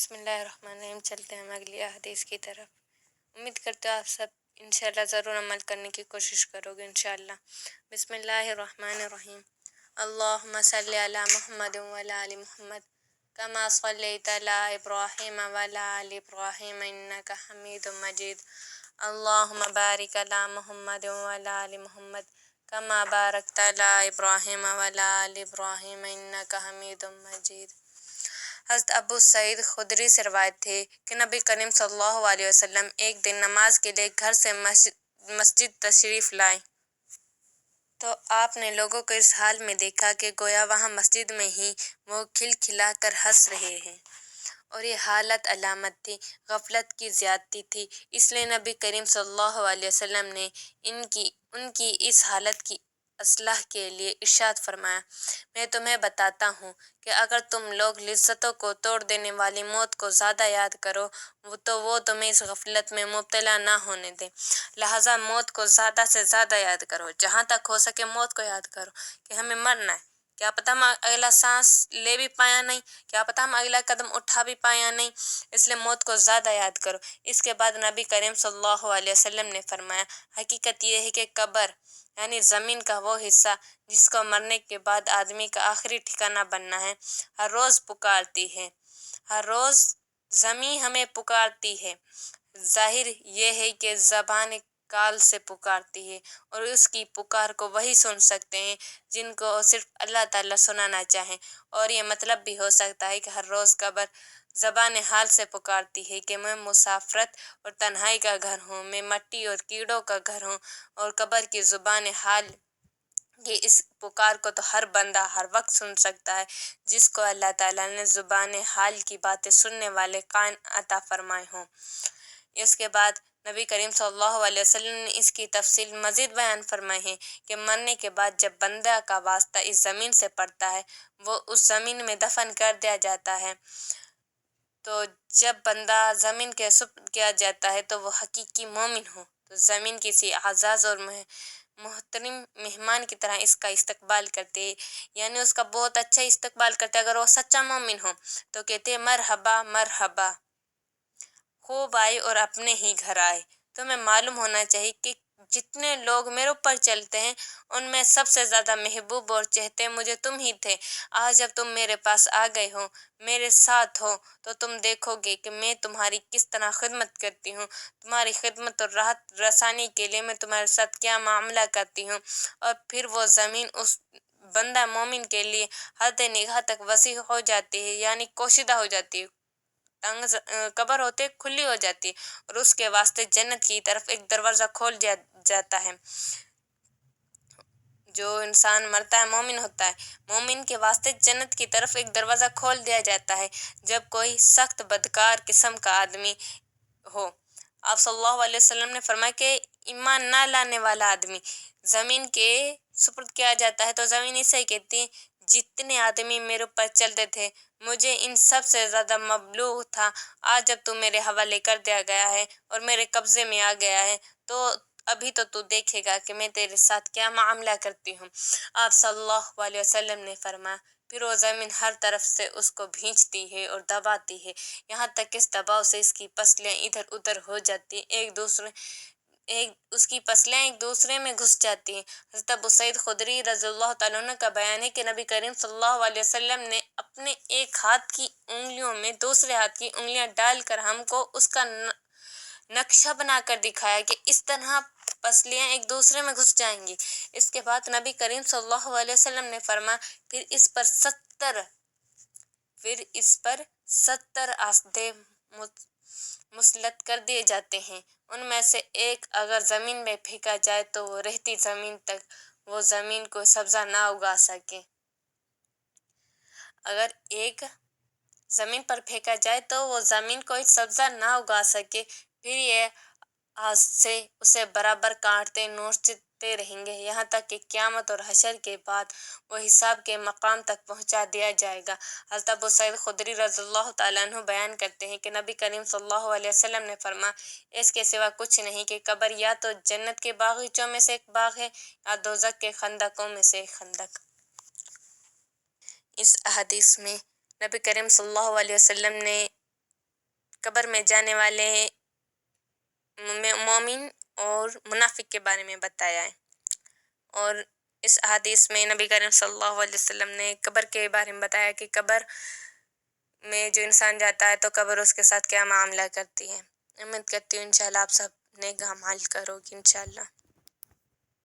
بسم اللہ الرحمن الرحیم۔ چلتے ہیں ہم اگلی حدیث کی طرف۔ امید کرتے ہو آپ سب انشاءاللہ ضرور عمل کرنے کی کوشش کرو گے انشاءاللہ۔ بسم اللہ الرحمن الرحیم۔ اللہم صلی علی محمد وعلی آل محمد کما صلیت علی ابراہیم وعلی آل ابراہیم انک حمید مجید۔ اللہم بارک علی محمد وعلی آل محمد کما بارکت علی ابراہیم وعلی آل ابراہیم انک حمید مجید۔ حضرت ابو سعید خدری سے روایت ہے کہ نبی کریم صلی اللہ علیہ وسلم ایک دن نماز کے لیے گھر سے مسجد تشریف لائے تو آپ نے لوگوں کو اس حال میں دیکھا کہ گویا وہاں مسجد میں ہی وہ کھلکھلا کر ہنس رہے ہیں، اور یہ حالت علامت تھی غفلت کی زیادتی تھی۔ اس لیے نبی کریم صلی اللہ علیہ وسلم نے ان کی اس حالت کی اصلاح کے لیے ارشاد فرمایا، میں تمہیں بتاتا ہوں کہ اگر تم لوگ لذتوں کو توڑ دینے والی موت کو زیادہ یاد کرو تو وہ تمہیں اس غفلت میں مبتلا نہ ہونے دے، لہٰذا موت کو زیادہ سے زیادہ یاد کرو۔ جہاں تک ہو سکے موت کو یاد کرو کہ ہمیں مرنا ہے، کیا پتہ ہم اگلا سانس لے بھی پایا نہیں، کیا پتہ ہم اگلا قدم اٹھا بھی پایا نہیں، اس لیے موت کو زیادہ یاد کرو۔ اس کے بعد نبی کریم صلی اللہ علیہ وسلم نے فرمایا، حقیقت یہ ہے کہ قبر یعنی زمین کا وہ حصہ جس کو مرنے کے بعد آدمی کا آخری ٹھکانہ بننا ہے، ہر روز پکارتی ہے، ہر روز زمین ہمیں پکارتی ہے۔ ظاہر یہ ہے کہ زبان کال سے پکارتی ہے، اور اس کی پکار کو وہی سن سکتے ہیں جن کو صرف اللہ تعالیٰ سنانا چاہیں، اور یہ مطلب بھی ہو سکتا ہے کہ ہر روز قبر زبان حال سے پکارتی ہے کہ میں مسافرت اور تنہائی کا گھر ہوں، میں مٹی اور کیڑوں کا گھر ہوں، اور قبر کی زبان حال کہ اس پکار کو تو ہر بندہ ہر وقت سن سکتا ہے جس کو اللہ تعالیٰ نے زبان حال کی باتیں سننے والے کان عطا فرمائے ہوں۔ اس کے بعد نبی کریم صلی اللہ علیہ وسلم نے اس کی تفصیل مزید بیان فرمائی ہے کہ مرنے کے بعد جب بندہ کا واسطہ اس زمین سے پڑتا ہے، وہ اس زمین میں دفن کر دیا جاتا ہے، تو جب بندہ زمین کے سپرد کیا جاتا ہے تو وہ حقیقی مومن ہو تو زمین کسی اعزاز اور محترم مہمان کی طرح اس کا استقبال کرتے ہیں، یعنی اس کا بہت اچھا استقبال کرتے ہیں۔ اگر وہ سچا مومن ہو تو کہتے ہیں مرحبا مرحبا، خوب آئے اور اپنے ہی گھر آئے۔ تمہیں معلوم ہونا چاہیے کہ جتنے لوگ میرے اوپر چلتے ہیں ان میں سب سے زیادہ محبوب اور چہتے مجھے تم ہی تھے۔ آج جب تم میرے پاس آ گئے ہو، میرے ساتھ ہو، تو تم دیکھو گے کہ میں تمہاری کس طرح خدمت کرتی ہوں، تمہاری خدمت اور راحت رسانی کے لیے میں تمہارے ساتھ کیا معاملہ کرتی ہوں۔ اور پھر وہ زمین اس بندہ مومن کے لیے حد نگاہ تک وسیع ہو جاتی ہے، یعنی کوشیدہ ہو جاتی ہے، تنگ قبر ہوتے کھلی ہو جاتی ہے، اور اس کے واسطے جنت کی طرف ایک دروازہ کھول دیا جاتا ہے۔ جو انسان مرتا ہے مومن ہوتا ہے، مومن کے واسطے جنت کی طرف ایک دروازہ کھول دیا جاتا ہے جب کوئی سخت بدکار قسم کا آدمی ہو۔ آپ صلی اللہ علیہ وسلم نے فرمایا کہ ایمان نہ لانے والا آدمی زمین کے سپرد کیا جاتا ہے تو زمین اسے کہتی ہے، جتنے آدمی میرے اوپر چلتے تھے مجھے ان سب سے زیادہ مبلوغ تھا، آج جب تو میرے حوالے کر دیا گیا ہے اور میرے قبضے میں آ گیا ہے تو ابھی تو دیکھے گا کہ میں تیرے ساتھ کیا معاملہ کرتی ہوں۔ آپ صلی اللہ علیہ وسلم نے فرمایا، پھر وہ زمین ہر طرف سے اس کو بھینچتی ہے اور دباتی ہے، یہاں تک کہ اس دباؤ سے اس کی پسلیاں ادھر ادھر ہو جاتی ہیں، اس کی پسلیاں ایک دوسرے میں گھس جاتی ہیں۔ حضرت ابو سعید خدری رضی اللہ تعالیٰ عنہ کا بیان ہے کہ نبی کریم صلی اللہ علیہ وسلم نے اپنے ایک ہاتھ کی انگلیوں میں دوسرے ہاتھ کی انگلیاں ڈال کر ہم کو اس کا نقشہ بنا کر دکھایا کہ اس طرح پسلیاں ایک دوسرے میں گھس جائیں گی۔ اس کے بعد نبی کریم صلی اللہ علیہ وسلم نے فرمایا، پھر اس پر 70 آسدیں مسلط کر دیے جاتے ہیں، ان میں سے ایک اگر زمین میں پھینکا جائے تو وہ رہتی زمین تک وہ زمین کو سبزہ نہ اگا سکے۔ اگر ایک زمین پر پھینکا جائے تو وہ زمین کوئی سبزہ نہ اگا سکے، پھر یہ سے اسے برابر کاٹتے نوچتے رہیں گے، یہاں تک کہ قیامت اور حشر کے بعد وہ حساب کے مقام تک پہنچا دیا جائے گا۔ حضرت ابو سعید خدری رضی اللہ تعالیٰ عنہ بیان کرتے ہیں کہ نبی کریم صلی اللہ علیہ وسلم نے فرمایا، اس کے سوا کچھ نہیں کہ قبر یا تو جنت کے باغیچوں میں سے ایک باغ ہے یا دوزخ کے خندقوں میں سے ایک خندق۔ اس حدیث میں نبی کریم صلی اللہ علیہ وسلم نے قبر میں جانے والے مومن اور منافق کے بارے میں بتایا ہے۔ اور اس حدیث میں نبی کریم صلی اللہ علیہ وسلم نے قبر کے بارے میں بتایا کہ قبر میں جو انسان جاتا ہے تو قبر اس کے ساتھ کیا معاملہ کرتی ہے۔ امید کرتی ہوں انشاءاللہ آپ سب نیک اعمال کرو گے انشاءاللہ۔